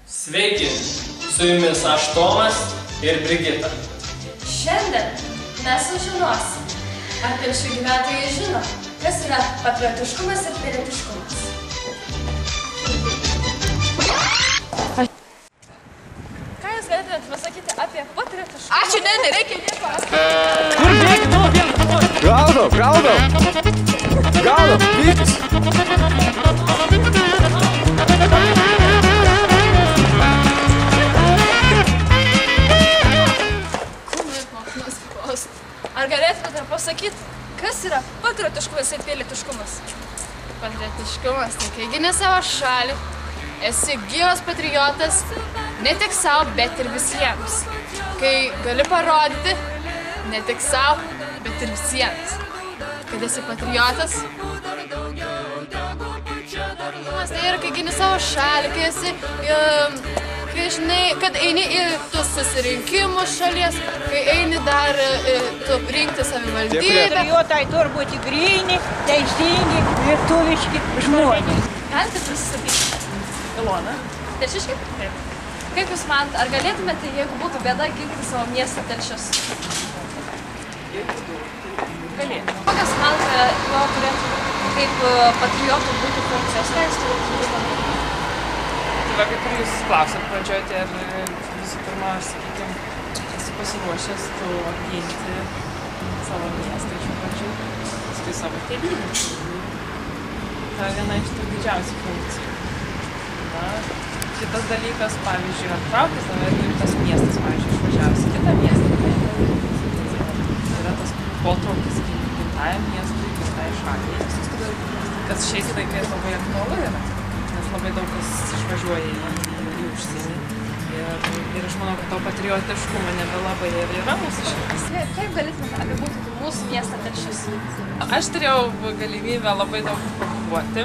Sveiki, su jumis aš Tomas ir Brigita. Šiandien mes sužinosim, ar Telšių gyventojai žino, kas yra patriotiškumas ir pilietiškumas. Ką jūs galėtumėte pasakyti apie patriotiškumą? Ačiū, nereikia nieko. Kur bėgi tavo vien? Gaudau! Vykis! Ar galėtumėte pasakyti, kas yra patriotiškumas ir pilietiškumas? Patriotiškumas, tai kai gini savo šalį, esi gyvas patriotas, ne tik savo, bet ir visiems. Kai gali parodyti, ne tik savo, bet ir visiems, kad esi patriotas. Tai yra, kai gini savo šalį, kai esi, kai žinai, kad eini į tuos susirinkimus šalies, kai eini dar rinkti savivaldybę. Patriotai turi būti gryni, teisingi, lietuviški žmonės. Galite prisistatyti? Ilona. Telšiškai? Taip. Kaip jūs manat, ar galėtumėte, jeigu būtų bėda, ginti savo miestą Telšius? Galėtų. Kokios manote, jo turėtų kaip patriotų būti funkcijos? Ką jūs turėtų būti? Tai va, kaip ir jūs klausėt pradžioje, tai ar visų pirma, aš sakykime, esu pasiruošęs tu apginti savo miestą iš pradžių, paskui savo tėvynę. Tai viena iš tų didžiausių funkcijų. Na, kitas dalykas, pavyzdžiui, attraukti save ir tas miestas, pavyzdžiui, išvažiavus į kitą miestą. Tai yra tas potraukis gimtajam miestui, gimtai šaliai, kas šiais laikais labai aktualu yra. Nes labai daug kas išvažiuoja į užsienį ir aš manau, kad to patriotiškumo nebelabai ir yra mūsų šalis. Kaip galėtumėte apibūdinti mūsų miestą Telšius? Aš turėjau galimybę labai daug pabuvoti,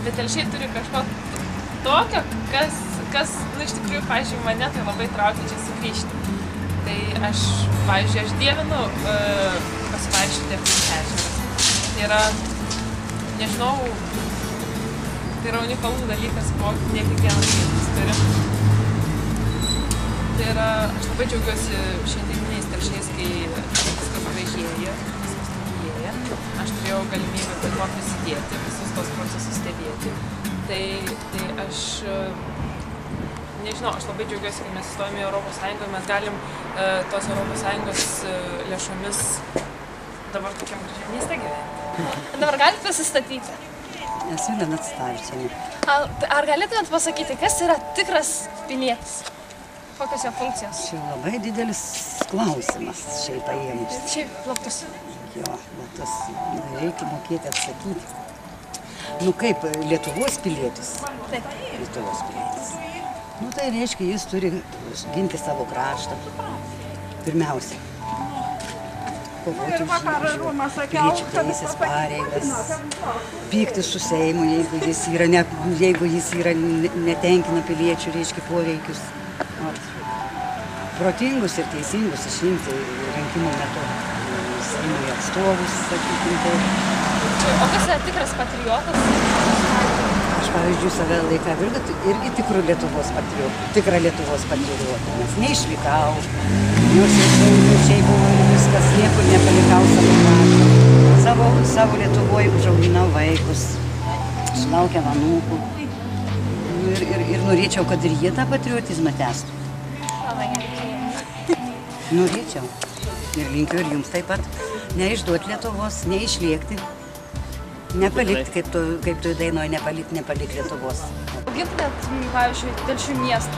bet Telšiai turi kažko tokio, kas iš tikrųjų, pavyzdžiui, mane tai labai traukia čia sugrįžti. Tai aš, pavyzdžiui, aš dievinu pasivaikščioti aplink ežerą. Tai yra, nežinau, tai yra unikalus dalykas, ko ne kiekvienas miestas turi. Tai yra, aš labai džiaugiuosi šiandieniniais Telšiais, kai viskas gražėja, viskas tobulėja. Aš turėjau galimybę prie to prisidėti, visus tos procesus stebėti. Tai aš, nežinau, aš labai džiaugiuosi, kai mes įstojame į Europos Sąjungą, mes galim tos Europos Sąjungos lėšomis dabar tokiam gražiam mieste gyventi. Dabar galite pasistatyti? Esu Lena Stavičienė. Ar galėtumėte pasakyti, kas yra tikras pilietis? Kokios jo funkcijos? Čia labai didelis klausimas šiaip paėmus. Šiaip platus. Jo, platus. Reikia mokėti atsakyti. Nu kaip Lietuvos pilietis? Taip. Lietuvos pilietis. Nu tai reiškia, jis turi ginti savo kraštą. Pirmiausia. Kovoti už piliečių teisės pareigas, pyktis su Seimu, jeigu jis yra netenkina piliečių, reiškia, poreikius. Protingus ir teisingus išrinkti rinkimų metu Seimui atstovus, sakykime taip. O kas yra tikras patriotas? Aš, pavyzdžiui, save laiką irgi tikrą Lietuvos patriotą, nes neišvykau, nors šiaip buvo viskas, niekur nepalikau savo krašto. Savo Lietuvoje užauginau vaikus, sulaukiau anūkų. Ir norėčiau, kad ir jie tą patriotizmą tęstų. Norėčiau. Ir linkiu ir jums taip pat neišduoti Lietuvos, neišliekti. Nepalikti, kaip tu dainuoji, nepalik Lietuvos. Augintumėt, pavyzdžiui, Telšių miestą?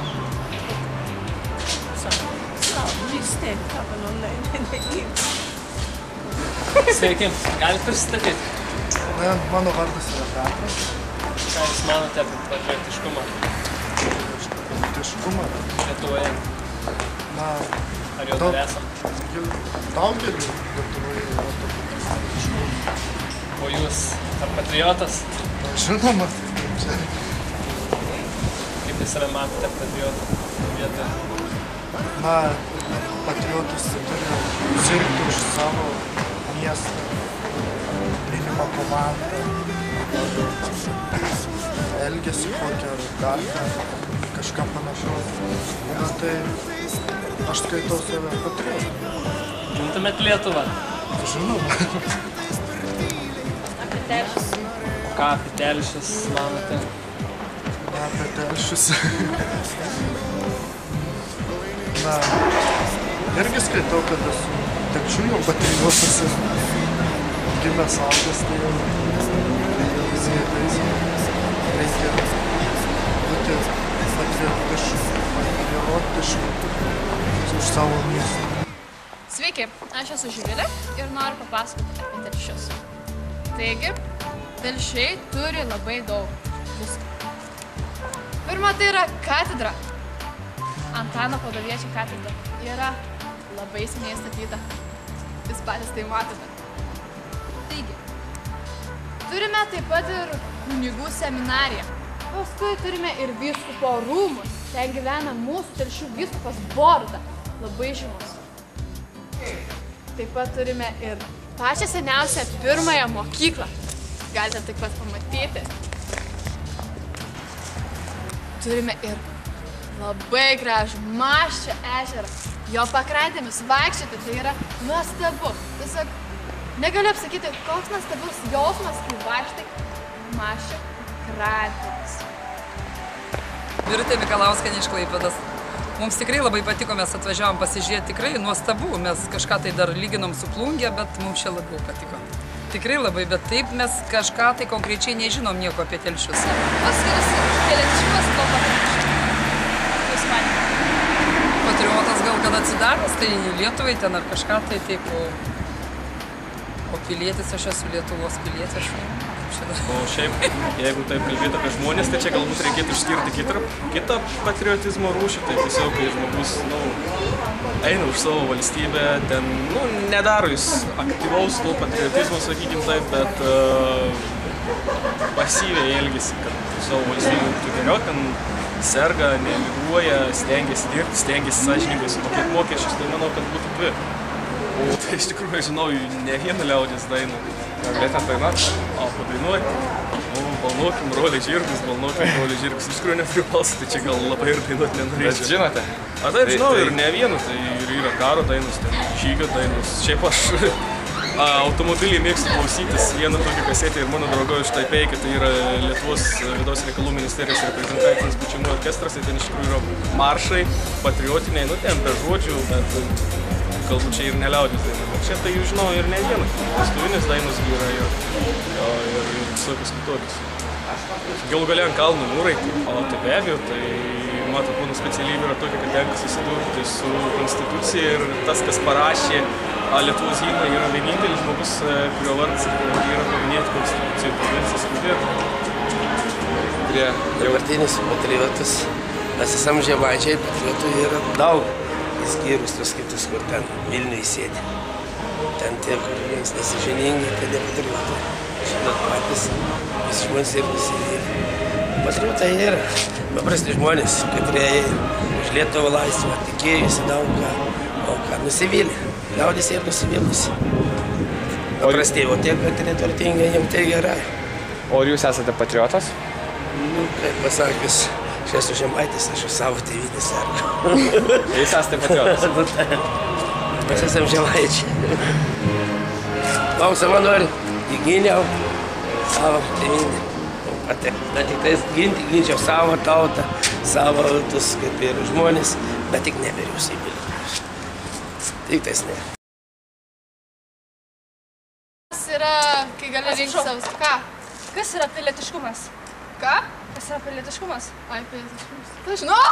Sveiki, galite prisistatyti? Mano vardas yra Petras. Ką jūs manote apie patriotiškumą? Patriotiškumą? Lietuvoje. Na, Ar jau dar esam? Daugeliu Lietuvoje yra tokio patriotiškumo. O jūs, ar patriotas? Žinoma, čia. Kaip jūs save matote patriotą vietoje? Na, patriotus turi sirgti už savo miestą, mylimą komandą. elgesį kokią ar dar kažką panašaus. Na, tai aš skaitau save patriotu. Gintumėt Lietuvą? Žinoma. Apie Telšius. Ką apie Telšius manote? Na, apie Telšius. Na, irgi skaitau, kad esu Telšių jau patriotas ir gimęs augęs, tai jau reikia būti patriotišku už savo miestą. Sveiki, aš esu Živilė ir noriu papasakoti apie Telšius. Taigi, Telšiai turi labai daug visko. Pirma, tai yra katedra. Antano Padoviečio katedra yra labai seniai statyta. Jūs patys tai matote. Taigi, turime taip pat ir kunigų seminariją. Paskui turime ir vyskupo rūmus. Ten gyvena mūsų Telšių vyskupas Borda, labai žymus. Taip pat turime ir pačią seniausią pirmąją mokyklą. Galite taip pat pamatyti. Turime ir labai gražų Maščio ežerą. Jo pakrantėmis vaikščioti tai yra nuostabu. Tiesiog negaliu apsakyti, koks nuostabus jausmas, kai vaikštai Maščio krantėmis. Birutė Mikalauskienė iš Klaipėdos. Mums tikrai labai patiko, mes atvažiavom pasižiūrėti, tikrai nuostabu. Mes kažką tai dar lyginom su Plungė, bet mums čia labiau patiko. Tikrai labai, bet taip mes kažką tai konkrečiai nežinom nieko apie Telšius. Kuo skiriasi pilietiškumas nuo patriotiškumo? Jūs manite? Patriotas gal kad atsidaręs, tai Lietuvai ten ar kažką tai taip, o pilietis aš esu Lietuvos pilietis. O šiaip, jeigu taip kalbėti apie žmonės, tai čia galbūt reikėtų išskirti kitą patriotizmo rūšį, tai tiesiog, kai žmogus, eina už savo valstybę, ten, nedaro jis aktyvaus to patriotizmo, sakykim taip, bet pasyviai elgesi, kad savo valstybę būtų geriau, ten serga, nemigruoja, stengiasi dirbti, stengiasi sąžiningai sumokėti mokesčius, tai manau, kad būtų dvi. O tai iš tikrųjų žinau ne vieną liaudės dainą. Galėtum dainuot? O, padainuoti. Balnuokim broliai žirgus, balnuokim broliai žirgus. Iš tikrųjų neturiu balsą, tai čia gal labai ir dainuoti nenorėčiau. Bet žinote? A taip, žinau, ir ne vienu, tai ir yra karo dainos, žygio dainos. Šiaip aš automobilį mėgstu klausytis vieną tokią kasetę ir mano draugo iš Taipei, tai yra Lietuvos vidaus reikalų ministerijos reprezentacinis pučiamųjų orkestras, tai ten iš tikrųjų yra maršai, patriotiniai, ten be žodžių, bet galbūt čia ir neliaudės daina. Bet čia tai žinau ir ne vieną. Vestuvinės dainos yra ir visokios kitokios. Galų gale ant kalnų mūrai, o tai be abejo, tai matot, mano specialybė yra tokia, kad tenka susidurti su konstitucija ir tas, kas parašė Lietuvos himną, yra vienintelis žmogus, kurio vardas yra paminėti konstitucijų. Provincijos kodėl? Prie dabartinis patriotas, mes esam žemaičiai, patriotų yra daug, įskyrus tos kitus, kur ten Vilniuje sėdi. Ten tie, kur jiems nesižiningi, kad ne patriotai. Žinot patys, visi žmonės ir nusivylė. Patriotai yra paprasti žmonės, kurie už Lietuvą laisvę tikėjusi daug ką, o ką nusivylė. Liaudis ir nusivylusi. Paprastai, o tie, kad neturtingi, jiems tai gerai. O jūs esate patriotas? Kaip pasakius, aš esu žemaitis, aš už savo tėvynę sergu. Jūs esate patriotas? Mes esam žemaičiai. Daug savanorių, įgyniau savo tėvynę. Bet tik tais ginčiau savo tautą, savo tus kaip ir žmonės, bet tik ne vyriausybė. Tik tais ne. Kas yra, kai gali rinkti savus? Ką? Kas yra pilietiškumas? Ką? Kas yra pilietiškumas? Ai, pilietiškumas. Tai žinau!